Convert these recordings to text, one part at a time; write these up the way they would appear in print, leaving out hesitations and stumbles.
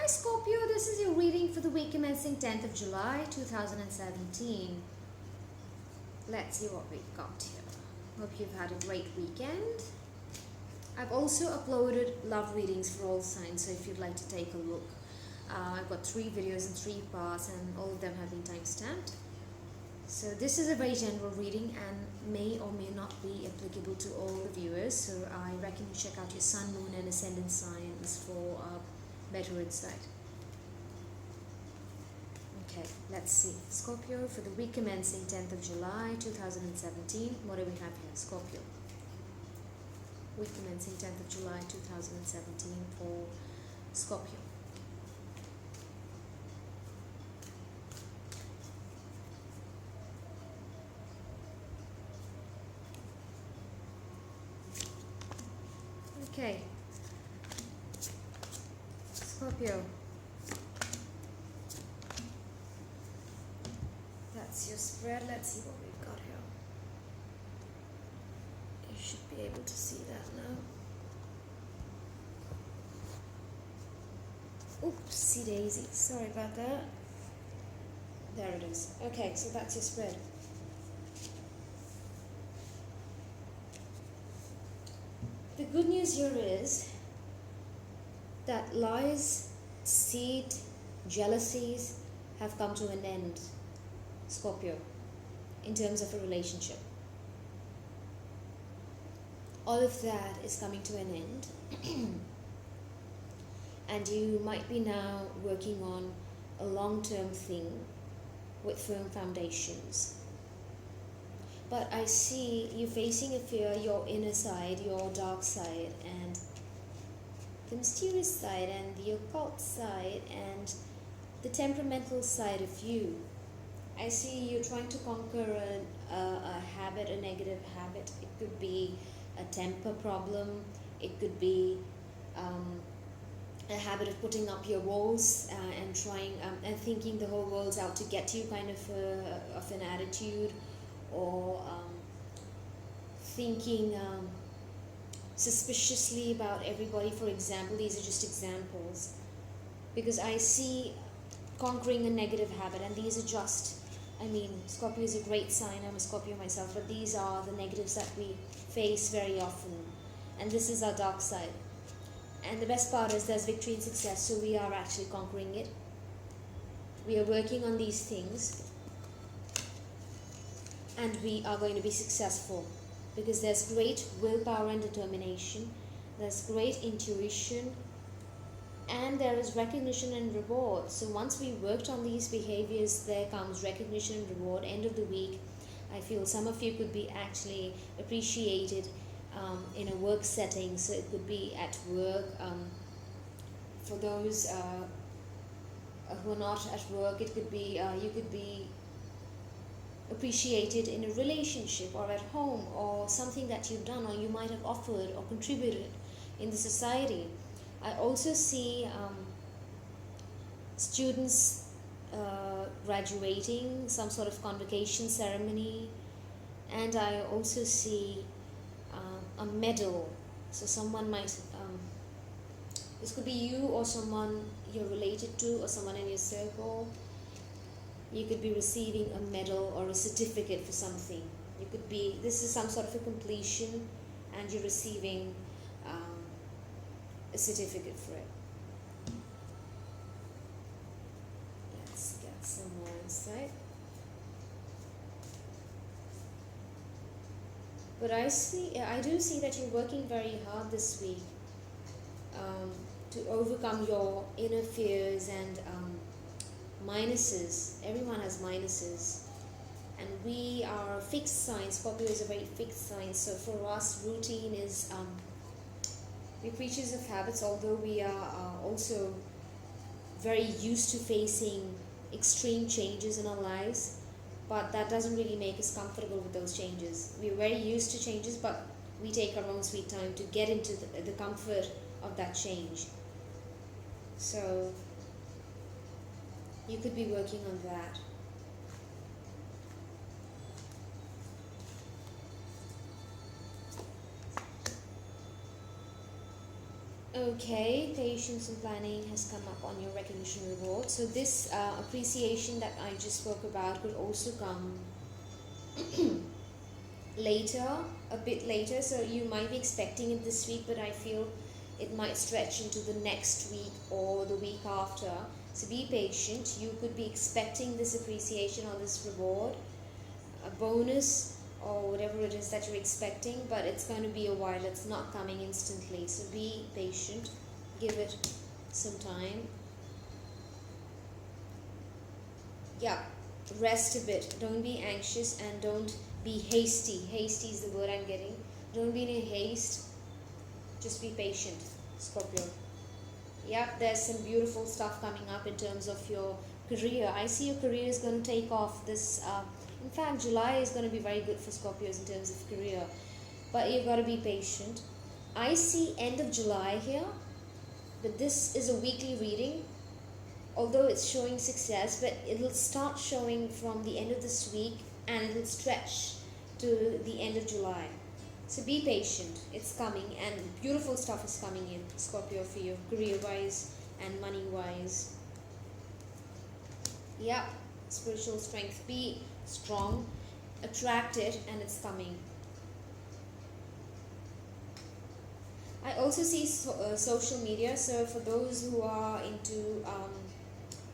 Hi Scorpio, this is your reading for the week commencing 10th of July 2017. Let's see what we've got here. Hope you've had a great weekend. I've also uploaded love readings for all signs, so if you'd like to take a look. I've got 3 videos in 3 parts and all of them have been time-stamped. So this is a very general reading and may or may not be applicable to all the viewers. So I reckon you check out your sun, moon and ascendant signs for better insight. Okay, let's see. Scorpio for the week commencing 10th of July 2017. What do we have here? Scorpio. Week commencing 10th of July 2017 for Scorpio. Okay, Scorpio, that's your spread. Let's see what we've got here. You should be able to see that now. Oopsie daisy, sorry about that. There it is. Okay, so that's your spread. The good news here is that lies, deceit, jealousies have come to an end, Scorpio, in terms of a relationship. All of that is coming to an end. And you might be now working on a long-term thing with firm foundations. But I see you facing a fear, your inner side, your dark side, and the mysterious side, and the occult side, and the temperamental side of you. I see you trying to conquer a habit, a negative habit. It could be a temper problem. It could be a habit of putting up your walls and trying and thinking the whole world's out to get you, kind of an attitude. Or thinking suspiciously about everybody. For example, these are just examples, because I see conquering a negative habit, and these are just, Scorpio is a great sign. I'm a Scorpio myself, but these are the negatives that we face very often, and this is our dark side. And the best part is there's victory and success, so we are actually conquering it. We are working on these things, and we are going to be successful, because there's great willpower and determination, there's great intuition, and there is recognition and reward. So once we worked on these behaviors, there comes recognition and reward. End of the week, I feel some of you could be actually appreciated in a work setting. So it could be at work. For those who are not at work, it could be you could be appreciated in a relationship, or at home, or something that you've done, or you might have offered or contributed in the society. I also see students graduating, some sort of convocation ceremony, and I also see a medal. So someone might, this could be you or someone you're related to, or someone in your circle. You could be receiving a medal or a certificate for something. You could be, this is some sort of a completion, and you're receiving a certificate for it. Let's get some more insight. But I do see that you're working very hard this week to overcome your inner fears and minuses. Everyone has minuses, and we are fixed signs. Scorpio is a very fixed sign, so for us routine is we're creatures of habits, although we are also very used to facing extreme changes in our lives, but that doesn't really make us comfortable with those changes. We're very used to changes, but we take our own sweet time to get into the comfort of that change. So you could be working on that. Okay, patience and planning has come up on your recognition reward. So this appreciation that I just spoke about could also come later, a bit later. So you might be expecting it this week, but I feel it might stretch into the next week or the week after. So be patient. You could be expecting this appreciation or this reward, a bonus or whatever it is that you're expecting, but it's going to be a while. It's not coming instantly. So be patient. Give it some time. Yeah, rest a bit. Don't be anxious and don't be hasty. Hasty is the word I'm getting. Don't be in a haste. Just be patient, Scorpio. Yep, there's some beautiful stuff coming up in terms of your career. I see your career is going to take off this. In fact, July is going to be very good for Scorpios in terms of career. But you've got to be patient. I see end of July here. But this is a weekly reading. Although it's showing success, but it'll start showing from the end of this week and it'll stretch to the end of July. So be patient. It's coming and beautiful stuff is coming in, Scorpio, for you, career-wise and money-wise. Yeah, spiritual strength. Be strong, attract it, and it's coming. I also see social media. So for those who are into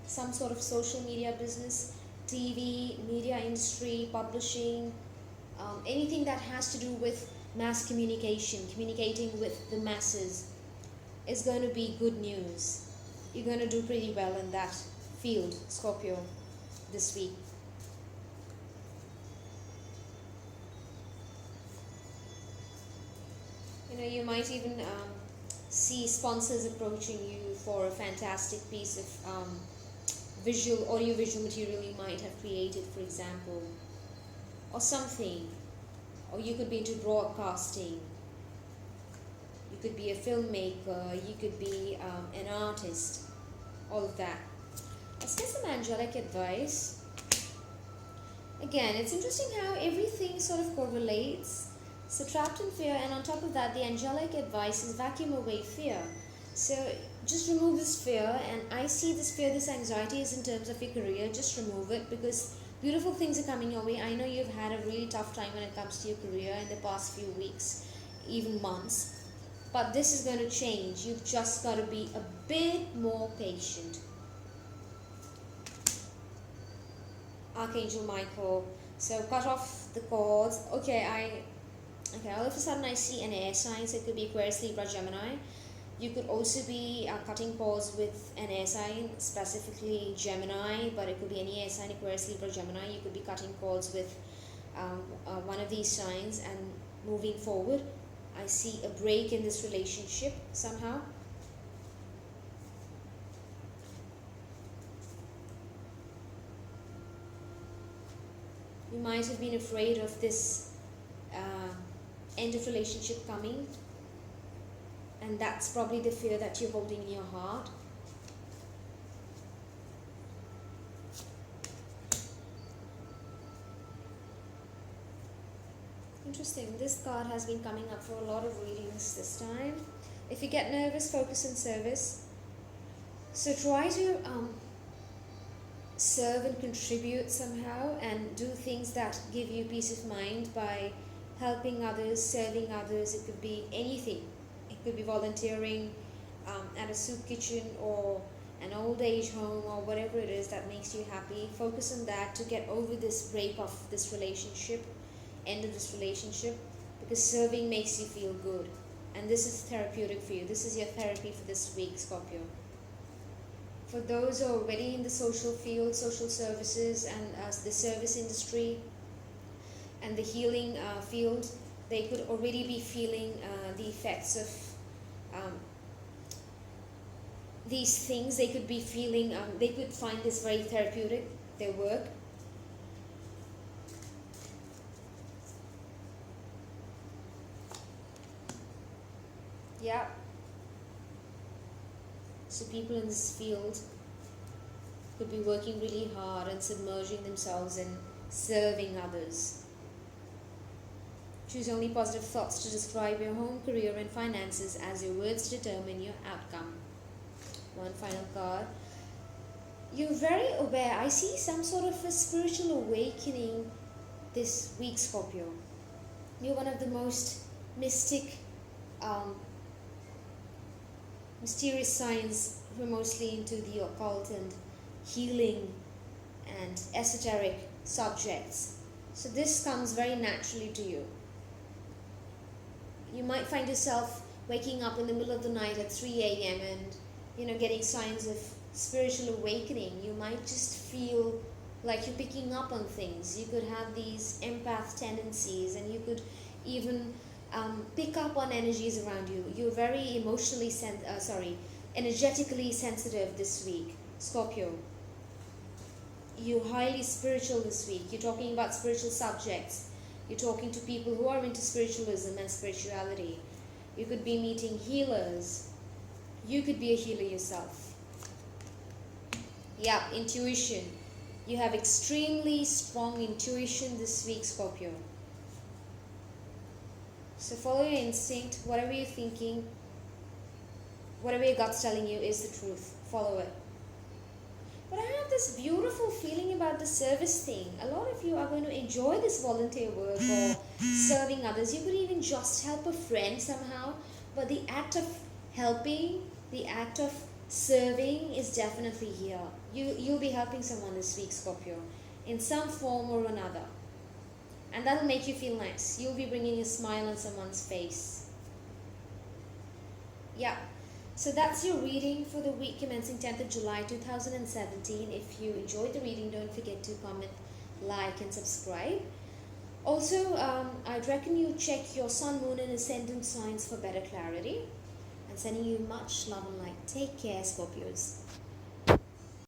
some sort of social media business, TV, media industry, publishing, anything that has to do with mass communication, communicating with the masses, is going to be good news. You're going to do pretty well in that field, Scorpio, this week. You might even see sponsors approaching you for a fantastic piece of audio-visual material you might have created, for example, or something. Or you could be into broadcasting. You could be a filmmaker. You could be an artist. All of that. Let's get some angelic advice. Again, it's interesting how everything sort of correlates. So trapped in fear, and on top of that, the angelic advice is vacuum away fear. So just remove this fear, and I see this fear, this anxiety is in terms of your career. Just remove it, because beautiful things are coming your way. I know you've had a really tough time when it comes to your career in the past few weeks, even months. But this is going to change. You've just got to be a bit more patient. Archangel Michael. So cut off the cords. Okay, all of a sudden I see an air sign, so it could be Aquarius, Libra, Gemini. You could also be cutting cords with an air sign, specifically Gemini, but it could be any air sign, Aquarius, Libra, Gemini. You could be cutting cords with one of these signs and moving forward. I see a break in this relationship somehow. You might have been afraid of this end of relationship coming, and that's probably the fear that you're holding in your heart. Interesting. This card has been coming up for a lot of readings this time. If you get nervous, focus on service. So try to serve and contribute somehow, and do things that give you peace of mind by helping others, serving others. It could be anything. It could be volunteering at a soup kitchen or an old age home or whatever it is that makes you happy. Focus on that to get over this break of this relationship, end of this relationship, because serving makes you feel good. And this is therapeutic for you. This is your therapy for this week, Scorpio. For those who are already in the social field, social services, and the service industry, and the healing field, they could already be feeling the effects of these things. They could be feeling, they could find this very therapeutic, their work. Yeah. So people in this field could be working really hard and submerging themselves in serving others. Choose only positive thoughts to describe your home, career, and finances, as your words determine your outcome. One final card. You're very aware. I see some sort of a spiritual awakening this week, Scorpio. You're one of the most mystic, mysterious signs who are mostly into the occult and healing and esoteric subjects. So this comes very naturally to you. You might find yourself waking up in the middle of the night at 3 a.m. and getting signs of spiritual awakening. You might just feel like you're picking up on things. You could have these empath tendencies, and you could even pick up on energies around you. You're very energetically sensitive this week, Scorpio. You're highly spiritual this week. You're talking about spiritual subjects. You're talking to people who are into spiritualism and spirituality. You could be meeting healers. You could be a healer yourself. Yeah, intuition. You have extremely strong intuition this week, Scorpio. So follow your instinct. Whatever you're thinking, whatever your gut's telling you is the truth. Follow it. But I have this beautiful feeling about the service thing. A lot of you are going to enjoy this volunteer work or serving others. You could even just help a friend somehow. But the act of helping, the act of serving is definitely here. You'll be helping someone this week, Scorpio, in some form or another. And that'll make you feel nice. You'll be bringing a smile on someone's face. Yeah. So that's your reading for the week commencing 10th of July 2017. If you enjoyed the reading, don't forget to comment, like, and subscribe. Also, I'd reckon you check your sun, moon, and ascendant signs for better clarity. And sending you much love and light. Take care, Scorpios.